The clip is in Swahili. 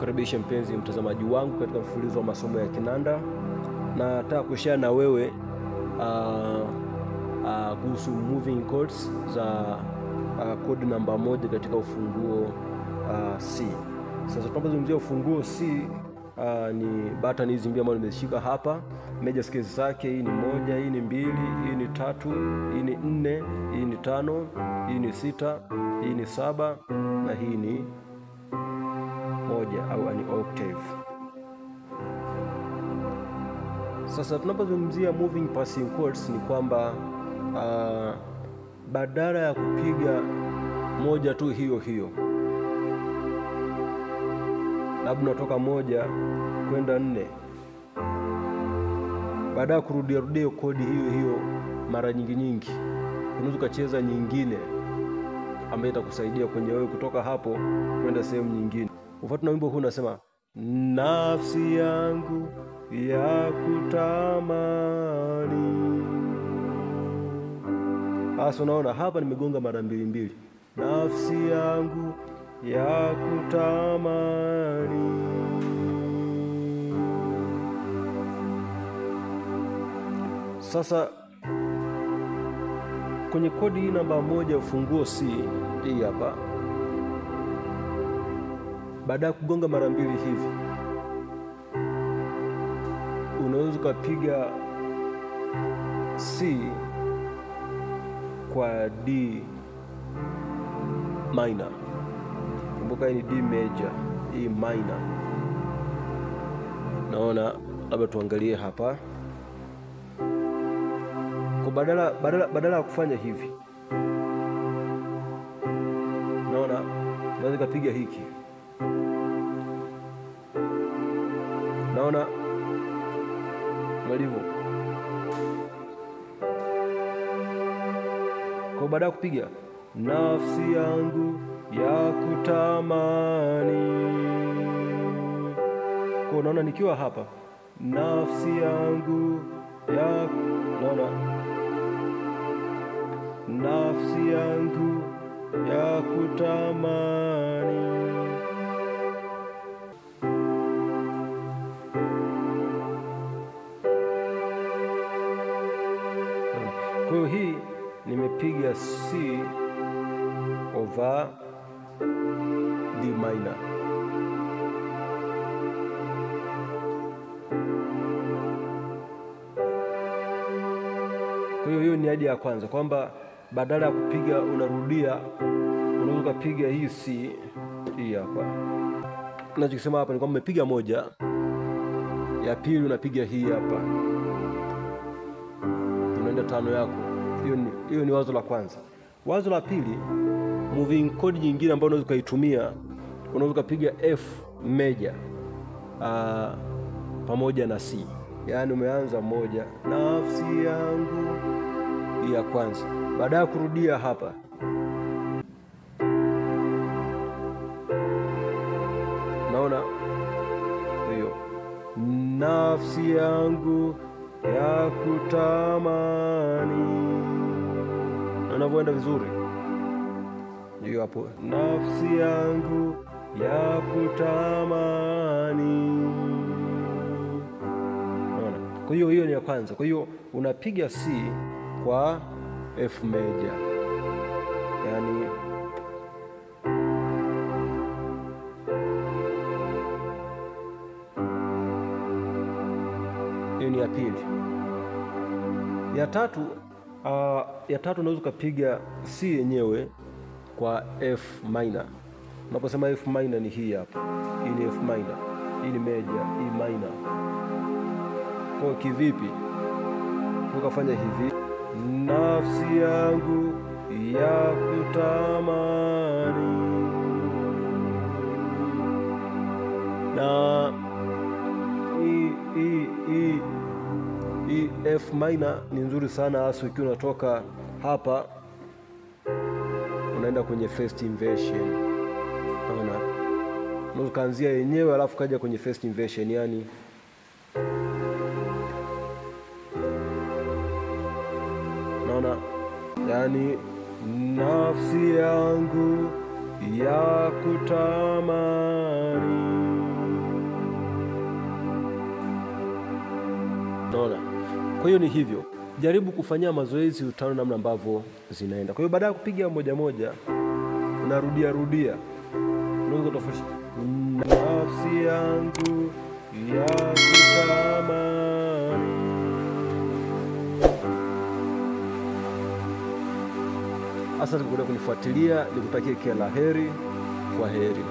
Nikukaribisha mpenzi mtazamaji wangu katika mfululizo wa masomo ya kinanda. Na nataka kushare na wewe kuhusu moving chords za chord namba 1 katika ufunguo C. Sasa tunapozungumzia ufunguo C, ni button hizi mbili ambazo nimeshika hapa. Major scales zake, hii ni 1, hii ni 2, hii ni 3, hii ni 4, hii ni 5, hii ni 6, hii ni 7 na hii ni moja au ni octave. Sasa tunapozungumzia moving passing chords ni kwamba badala ya kupiga moja tu hiyo hiyo, labda unatoka 1 kwenda 4, baada ya kurudia kodi hiyo hiyo mara nyingi, unaweza ukacheza nyingine ambayo itakusaidia kwenye wewe kutoka hapo kwenda sehemu nyingine. Ufuatana na wimbo huu unasema, nafsi yangu ya kutamani. Hasa unaona hapa nimegonga mara mbili. Nafsi yangu ya kutamani. Sasa kwenye kodi hii namba 1 ufunguo C, hii hapa, baada ya kugonga mara 2 hivi, unaweza ukapiga C kwa D minor. Kumbuka hii ni D major, hii minor. Naona labda tuangalie hapa. Kwa badala ya kufanya hivi, naona naweza kupiga hiki. Naona malivyo. Kwa baada ya kupiga nafsi yangu ya kutamani, kwa naona nikiwa hapa nafsi yangu ya, naona nafsi yangu ya kutamani. Kwa hiyo hii nimepiga C over D minor. Kwa hiyo ni idea ya kwanza, kwamba badala ya kupiga unarudia, unaweza kupiga hii C hii hapa. Ninachosema hapa ni kwamba umepiga moja, ya pili unapiga hii hapa, unaenda 5 yako. Hiyo ni wazo la kwanza. Wazo la pili, moving chord nyingine ambayo unaweza kuitumia, unaweza kupiga F major pamoja na C. Yaani umeanza 1, nafsi yangu, hii ya kwanza. Baada ya kurudia hapa, naona hiyo nafsi yangu ya kutamani. Unavyoenda vizuri hiyo hapo, nafsi yangu ya kutamani. Unaona? Kwa hiyo ni ya kwanza. Kwa hiyo unapiga C kwa F major, yaani hiyo ni ya pili. Ya tatu unaweza ukapiga C yenyewe kwa F minor. Unaposema F minor ni hii hapa. Hii ni F minor, hii ni major, hii minor. Kwa kivipi? Ukafanya hivi, nafsi yangu ya kutamani. Na hii F minor ni nzuri sana, hasa ukiwa unatoka hapa unaenda kwenye first inversion. Unaona? Unaweza kuanzia yenyewe alafu kaja kwenye first inversion, yani naona, yani nafsi yangu ya kutamani. Naona. Kwa hiyo ni hivyo, jaribu kufanyia mazoezi, utaona namna ambavyo zinaenda. Kwa hiyo baada ya kupiga moja moja, unarudia rudia, unaweza kutofautisha nafsi yangu ya kutamani. Asante kwa kunifuatilia, nikutakie kila la heri. Kwa heri.